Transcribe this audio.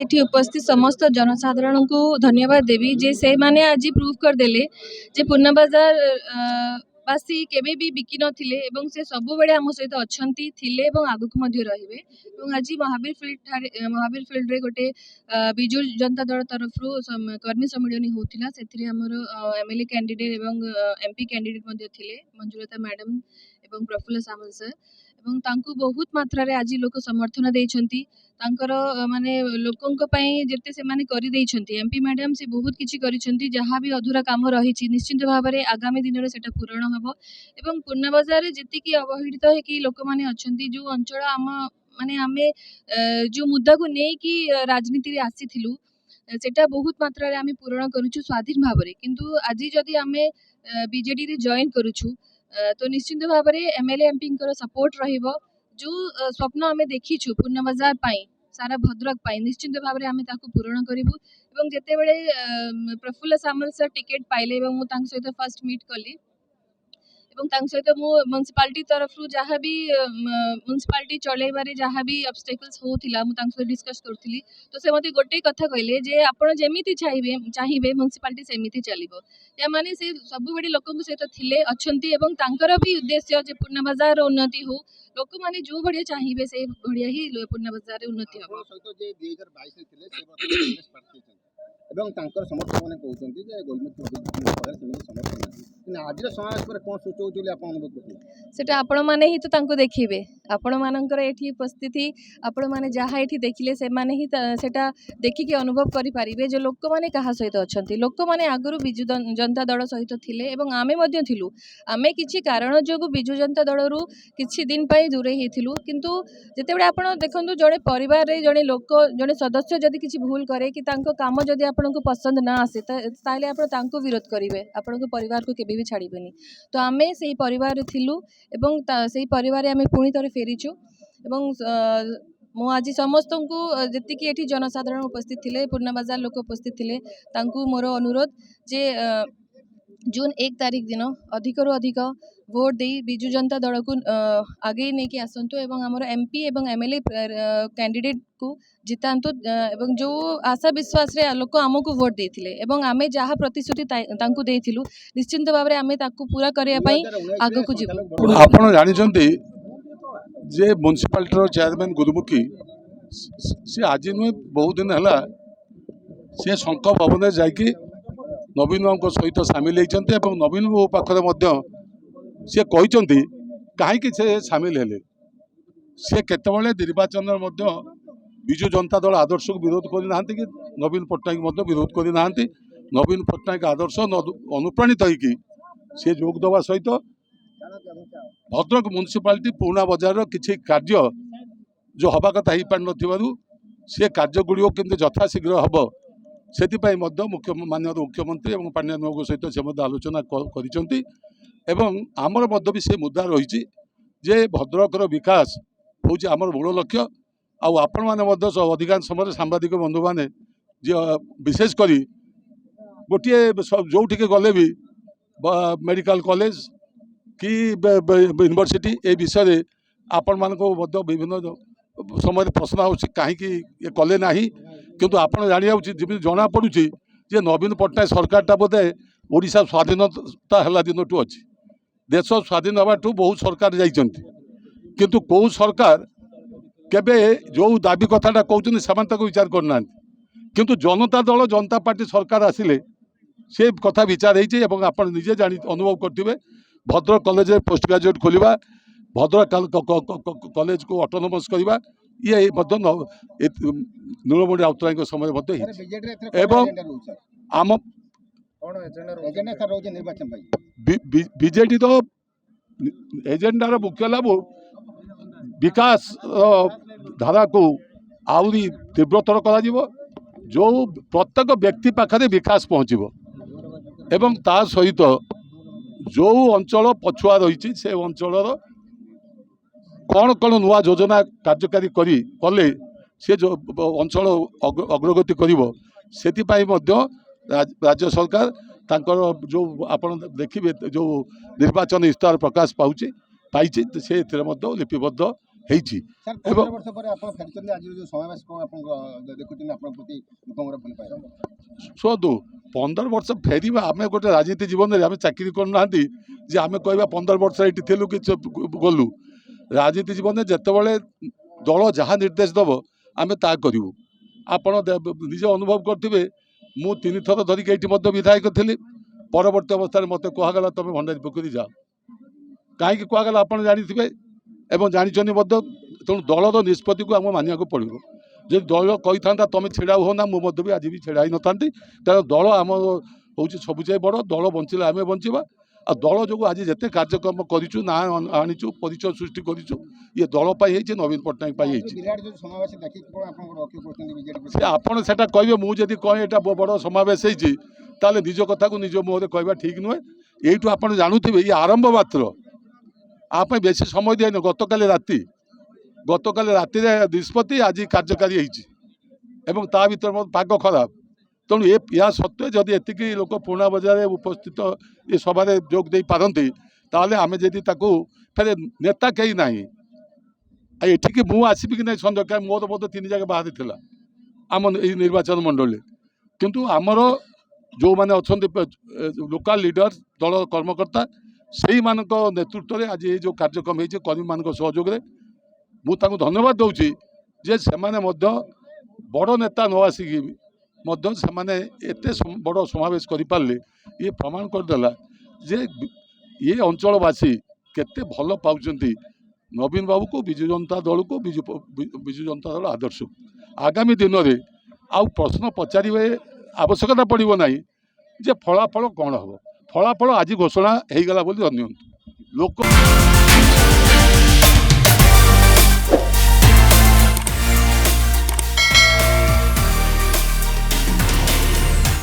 एठी उपस्थित समस्त जनसाधारण को धन्यवाद देवी जे से माने आज प्रूव कर देले जे पूर्णा बाजार बासी केबे भी बिकी नथिले एवं से सब बेले आम सहित अछंती थिले एवं आगुक मध्य रहिबे एवं आज महावीर फील्ड रे गोटे बिजु जनता दल तरफ कर्मी सम्मेलन होतिला सेथिरे हमर एमएलए कैंडिडेट एवं एमपी कैंडिडेट मध्य थिले मंजुलता मैडम एवं प्रफुल्ल सामल सर एवं तांकु बहुत मात्रा रे आज लोक समर्थन देइछंती तांकर माने लोकंक पई जेते से माने करि देइछंती एमपी मैडम से बहुत किछि करिछंती जहाँ भी अधूरा काम रहिछि निश्चित भाव रे आगामी दिन रे सेटा पूर्ण हबो एवं पूर्णा बाजार रे जेति कि अवहेलित है कि लोक माने अछंती जो अंचल आम माने आमे जो मुद्दा को नै कि राजनीति रे आसीथिलु सेटा बहुत मात्रा रे आमे पूर्ण करूछु स्वाधीन भाव रे किंतु आज जदि आमे बीजेडी रे जॉइन करूछु तो निश्चित भाव रे एमएलए एमपी कर सपोर्ट रहिबो जो स्वप्न आमे देखिछु पूर्णा बाजार पाई सारा भद्रक पाई निश्चित भाव रे आमे ताको पूर्ण करिवु एवं जेते बेले प्रफुल्ल सामल सर टिकेट पाइले एवं मु तांक सहित फर्स्ट मीट कली एवं तांक सहित मु म्युनिसिपालिटी तरफ रु जहाँ भी म्युनिसिपालिटी चलेबारे जहाँ भी ऑब्स्टेकल्स होथिला मु तांक सहित डिस्कस करथिली तो से मते गोटे कथा कहले जे आपण जेमिति चाहिबे म्युनिसिपालिटी सेमिति चलिबो या माने से सब बड़ी लोकन सहित थिले अछंती एवं तांकर भी उद्देश्य जे पूर्णा बाजार उन्नति हो लोक माने जो बढ़िया चाहिए से बढ़िया ही पूर्णा बाजार उन्नति हो सहित जे 2022 रे थिले से कांग्रेस पार्टी एवं तांकर समर्थक माने कहउछंती जे गोलमुख पगार सेमिति समर्थन नहीं आज समाज पर कोन सोचौ जोले आपण अनुभव करथि सेटा आपण माने ही तो तांको देखिबे आपण मानकर एठी उपस्थिति आपण माने जहाँ एठी देखिले से माने ही सेटा देखि के अनुभव करि परिबे जे लोक माने कहा सहित अछंती लोक माने आगरु बिजु जनता दल सहित थिले एवं आमे मध्ये थिलु आमे किछि कारण जोगु बिजु जनता दल रु किछि दिन पई दूरे हिथिलु किंतु जेतेबेले आपण देखंतु जणे परिवार रे जणे लोक जणे सदस्य जदि किछि भूल करे कि तांको काम जदि आपनको पसंद ना आसे ताले आपण तांको विरोध करिवे आपनको परिवार को केबे भी छाड़ीबेनी तो आमे सेही परिवार रे थिलु एवं सेही परिवार रे आमे पुणी तरे फेरिछु एवं मु आज समस्त को जेतिकी एठी जनसाधारण उपस्थित थिले पूर्णा बाजार लोक उपस्थित थिले तांकु मोर अनुरोध जे जून 1 तारिख दिन अधिक रु अधिक भोट दे बिजु जनता दल को आगे नहीं कि आसंतु एवं हमर एमपी एवं एमएलए कैंडिडेट को जितांतु एवं जो आशा विश्वास रे लोक हमको भोट देथिले एवं आमे जहाँ प्रतिश्रुति तांकु देथिलु निश्चित भाव रे आमे ताकु पूरा करिया पई आगु को जिवु आपण जानि छथि जे म्युनिसिपालिटी चेयरमैन गुरुमुखी से आज नुहे बहुत दिन है सी शंख भवन जाकि नवीन बाबू सहित सामिल होती नवीन बाबू पाखे सी कहते कहीं से सामिल हेले सी केतबले निर्वाचन विजु जनता दल आदर्श को विरोध करना कि नवीन पट्टनायक विरोध करना नवीन पट्टनायक आदर्श अनुप्राणित होगी सी जोग देवा सहित भद्रक म्युनिसिपालिटी पुराणा बजार किसी कार्य जो हवा कथा हो पार न सी कार्यगुड़ी केमती यथाशीघ्र हम से माननीय मुख्यमंत्री और पांड्यान बाबू सहित से आलोचना करमर भी से मुद्दा रही जे भद्रकर विकास हूँ आमर मूल लक्ष्य आपण मैंने अधिकांश समय सांबादिक बंधु मैंने विशेषकर गोटे जो गले भी मेडिकल कॉलेज कि यूनिवर्सिटी ए विषय आपण मानको विभिन्न समय प्रश्न हो कहीं कले ना किंतु आपड़ जाना जना पड़ी जे नवीन पट्टनायक सरकारटा बोधे ओडिशा स्वाधीनता है दिन टू अच्छी देश स्वाधीन हवा बहुत सरकार जाइंतु कौ सरकार केबे जो दाबी कथाटा कहते से विचार करना किंतु जनता दल जनता पार्टी सरकार आसिले से कथा विचार होती आप निजे जानी अनुभव करेंगे भद्रक कॉलेज पोस्ट ग्रेजुएट खोलिबा भद्रक कॉलेज को ऑटोनोमस करवा ये नीलमणि राउतराय समय आम बीजेडी तो एजेंडार मुख्य लाभ विकास धारा को आहरी तीव्रतर कर जो प्रत्येक व्यक्ति पाखे विकास पहुँचब एवं ता सहित जो अंचल पछुआ रही से अंचल कौन कौन नुआ योजना कार्यकारी कले से जो अंचल अग्रगति कर राज्य सरकार तांकर जो आपण देखिए जो निर्वाचन इस्तार प्रकाश पाई से लिपिबद्ध ହେଇଛି। ସାର୍ ଏବଂ 15 ବର୍ଷ ପରେ ଆପଣ ଫେରିଛନ୍ତି, ଆଜି ଯେଉଁ ସମାବେଶ କ'ଣ ଆପଣ ଦେଖୁଛନ୍ତି ଆପଣଙ୍କ ପ୍ରତି ଲୋକଙ୍କର ଭଲ ପାଇବା? ଶୁଣନ୍ତୁ 15 ବର୍ଷ ଫେରିବା, ଆମେ ଗୋଟେ ରାଜନୀତି ଜୀବନରେ ଆମେ ଚାକିରି କରୁନାହାନ୍ତି ଯେ ଆମେ କହିବା 15 ବର୍ଷ ଏଇଠି ଥିଲୁ କି ଗଲୁ। ରାଜନୀତି ଜୀବନରେ ଯେତେବେଳେ ଦଳ ଯାହା ନିର୍ଦ୍ଦେଶ ଦେବ ଆମେ ତାହା କରିବୁ। ଆପଣ ନିଜେ ଅନୁଭବ କରିଥିବେ, ମୁଁ 3 ଥର ଧରିକି ଏଇଠି ମଧ୍ୟ ବିଧାୟକ ଥିଲି। ପରବର୍ତ୍ତୀ ଅବସ୍ଥାରେ ମୋତେ କୁହାଗଲା ତୁମେ ଭଣ୍ଡାରୀ ପୋଖରୀ ଯାଅ। କାହିଁକି କୁହାଗଲା ଆପଣ ଜାଣିଥିବେ ଏବଂ ଜାଣିଛନ୍ତି ମଧ୍ୟ। ତେଣୁ ଦଳର ନିଷ୍ପତ୍ତିକୁ ଆମକୁ ମାନିବାକୁ ପଡ଼ିବ। ଯଦି ଦଳ କହିଥାନ୍ତା ତୁମେ ଛିଡ଼ା ହୁଅ ନା, ମୁଁ ମଧ୍ୟ ବି ଆଜି ବି ଛିଡ଼ା ହେଇନଥାନ୍ତି। କାରଣ ଦଳ ଆମ ହେଉଛି ସବୁଯାଏ ବଡ଼। ଦଳ ବଞ୍ଚିଲେ ଆମେ ବଞ୍ଚିବା। ଆଉ ଦଳ ଯୋଗୁଁ ଆଜି ଯେତେ କାର୍ଯ୍ୟକ୍ରମ କରିଛୁ, ନାଁ ଆଣିଛୁ, ପରିଚୟ ସୃଷ୍ଟି କରିଛୁ, ଇଏ ଦଳ ପାଇଁ ହେଇଛି, ନବୀନ ପଟ୍ଟନାୟକ ପାଇଁ ହେଇଛି। ବିରାଟ ଯେଉଁ ସମାବେଶ ଦେଖିକି କ'ଣ ଆପଣଙ୍କର ଲକ୍ଷ୍ୟ କରୁଛନ୍ତି ବିଜେଡି? ସେ ଆପଣ ସେଟା କହିବେ, ମୁଁ ଯଦି କହେ ଏଇଟା ବଡ଼ ସମାବେଶ ହେଇଛି ତାହେଲେ ନିଜ କଥାକୁ ନିଜ ମୁହଁରେ କହିବା ଠିକ୍ ନୁହେଁ। ଏଇଠୁ ଆପଣ ଜାଣୁଥିବେ ଇଏ ଆରମ୍ଭ ମାତ୍ର, ଆ ପାଇଁ ବେଶୀ ସମୟ ଦିଆନି। ଗତକାଲି ରାତିରେ ନିଷ୍ପତ୍ତି ଆଜି କାର୍ଯ୍ୟକାରୀ ହେଇଛି ଏବଂ ତା ଭିତରେ ମଧ୍ୟ ପାଗ ଖରାପ। ତେଣୁ ଏହା ସତ୍ତ୍ୱେ ଯଦି ଏତିକି ଲୋକ ପୁରୁଣା ବଜାରରେ ଉପସ୍ଥିତ ଏ ସଭାରେ ଯୋଗ ଦେଇପାରନ୍ତି ତାହେଲେ ଆମେ ଯଦି ତାକୁ ଫେରେ ନେତା କେହି ନାହିଁ, ଆଉ ଏଠିକି ମୁଁ ଆସିବି କି ନାହିଁ ସନ୍ଦେହ, କାରଣ ମୋର ମଧ୍ୟ 3 ଜାଗା ବାହାରେ ଥିଲା ଆମ ଏଇ ନିର୍ବାଚନ ମଣ୍ଡଳୀରେ। କିନ୍ତୁ ଆମର ଯେଉଁମାନେ ଅଛନ୍ତି ଲୋକାଲ ଲିଡର, ଦଳ କର୍ମକର୍ତ୍ତା, ସେଇମାନଙ୍କ ନେତୃତ୍ୱରେ ଆଜି ଏଇ ଯେଉଁ କାର୍ଯ୍ୟକ୍ରମ ହେଇଛି କର୍ମୀମାନଙ୍କ ସହଯୋଗରେ, ମୁଁ ତାଙ୍କୁ ଧନ୍ୟବାଦ ଦେଉଛି ଯେ ସେମାନେ ମଧ୍ୟ ବଡ଼ ନେତା ନ ଆସିକି ମଧ୍ୟ ସେମାନେ ଏତେ ବଡ଼ ସମାବେଶ କରିପାରିଲେ। ଇଏ ପ୍ରମାଣ କରିଦେଲା ଯେ ଏ ଅଞ୍ଚଳବାସୀ କେତେ ଭଲ ପାଉଛନ୍ତି ନବୀନ ବାବୁକୁ, ବିଜୁ ଜନତା ଦଳକୁ, ବିଜୁ ଜନତା ଦଳ ଆଦର୍ଶକୁ। ଆଗାମୀ ଦିନରେ ଆଉ ପ୍ରଶ୍ନ ପଚାରିବେ ଆବଶ୍ୟକତା ପଡ଼ିବ ନାହିଁ ଯେ ଫଳାଫଳ କ'ଣ ହେବ। ଫଳାଫଳ ଆଜି ଘୋଷଣା ହେଇଗଲା ବୋଲି ଧନ୍ୟବାଦ। ଲୋକ